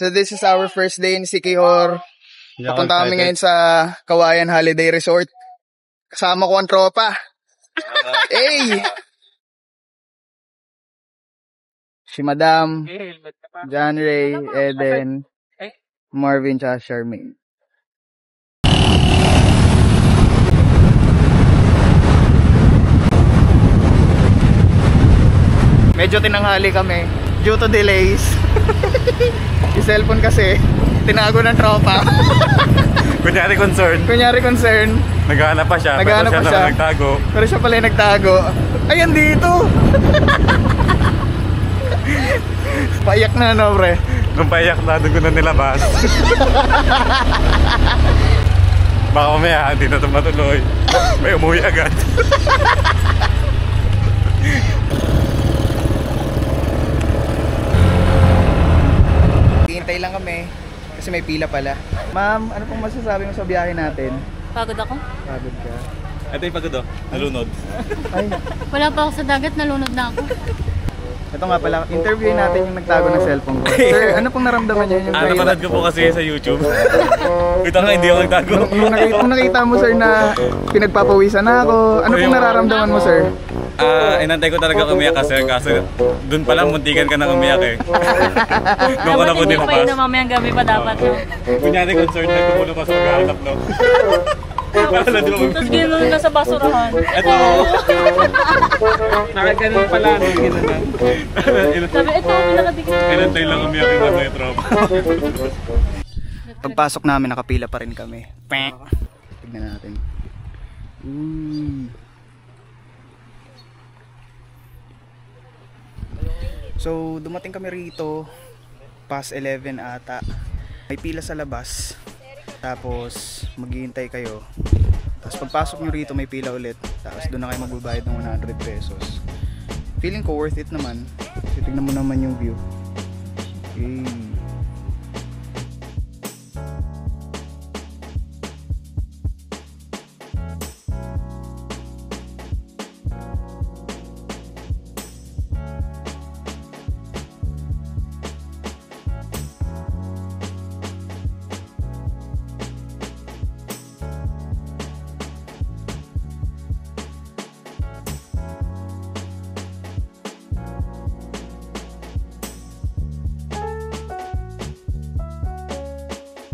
So this is our first day in Siquijor. Papunta kami ngayon sa Kawayan Holiday Resort. Kasama ko ang tropa. Hey! Si Madam, John Ray, Eden, Marvin, tsaka Charmaine. Medyo tinanghali kami due to delays. Yung cellphone kasi tinago ng tropa. Kunyari concern. Naghahanap pa siya. Nagtago. Pero siya pala yung nagtago. Ayan dito. Paiyak na, no, pre? Nung paiyak na, doon ko na nilabas. Baka mamaya, hindi na ito matuloy. May umuwi agad. Hintay lang kami kasi may pila pala. Ma'am, ano pong masasabi mo sa biyahe natin? Pagod ako? Pagod ka? Ito yung pagod, nalunod. Ay. Wala pa ako sa dagat, nalunod na ako. Ito nga pala, interviewin natin yung nagtago ng cellphone ko. Sir, ano pong naramdaman niyo? Napanood ko po kasi sa YouTube. Ito nga, hindi ako nagtago. Nung nakita mo, sir, na pinagpapawisan na ako, ano pong nararamdaman mo, sir? Inantay ko talaga umiyak kasi doon pala muntikan ka nang umiyak eh. Doon ko na po nilabas. Dapat hindi mamayang gabi pa dapat. Kunyari concert, nagpumulo pa sa maghahanap, no? Tapos gano'n na sa basurahan. Ito! Nakaganon pala, no? Gano'n na. Sabi, ito, pinakadikit. Inantay lang umiyak yung ano yung tropa. Pagpasok namin, nakapila pa rin kami. Tignan natin. So, dumating kami rito past 11 ata. May pila sa labas. Tapos, maghihintay kayo. Tapos pagpasok nyo rito, may pila ulit. Tapos doon na kayo magbabayad ng 100 pesos. Feeling ko worth it naman. Tignan mo naman yung view. Okay.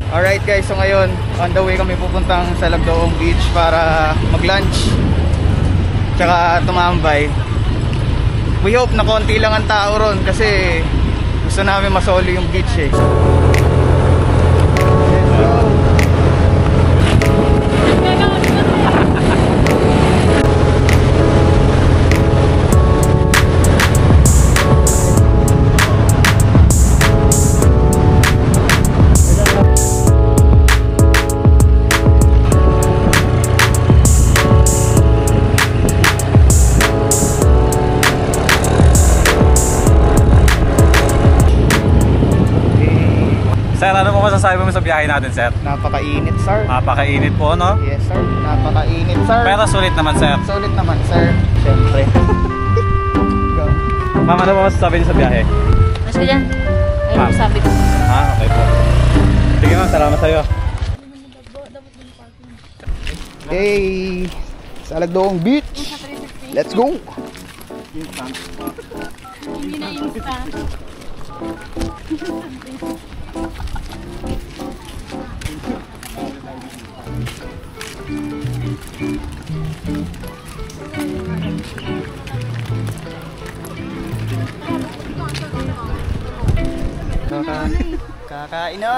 Alright guys, so ngayon on the way kami pupuntang sa Lagdoong Beach para mag-lunch tsaka tumambay. We hope na konti lang ang tao ron kasi gusto namin masolo yung beach eh. Sir, ano po masasabi mo sa biyahe natin, sir? Napakainit, sir. Napakainit po, no? Yes, sir. Napakainit, sir. Pero sulit naman, sir. Sulit naman, sir. Siyempre. Go. Ma'am, ano po masasabi niyo sa biyahe? Mas ko dyan. Ayun mo sabi ko. Okay po. Sige ma'am, salamat sa'yo. Hey! Sa Lagdoong Beach! Let's go! Hindi na instant. Kakain na!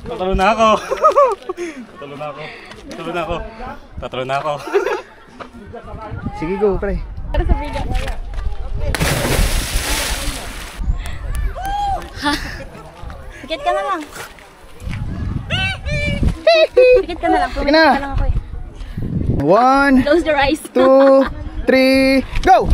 Tatalo na ako. Tatalo na ako. Sige, go, pre. Para sa video. Pikit ka na lang. Pikit ka na lang. Sige na. Ka lang ako eh. 1, Close your eyes. 2, 3, go!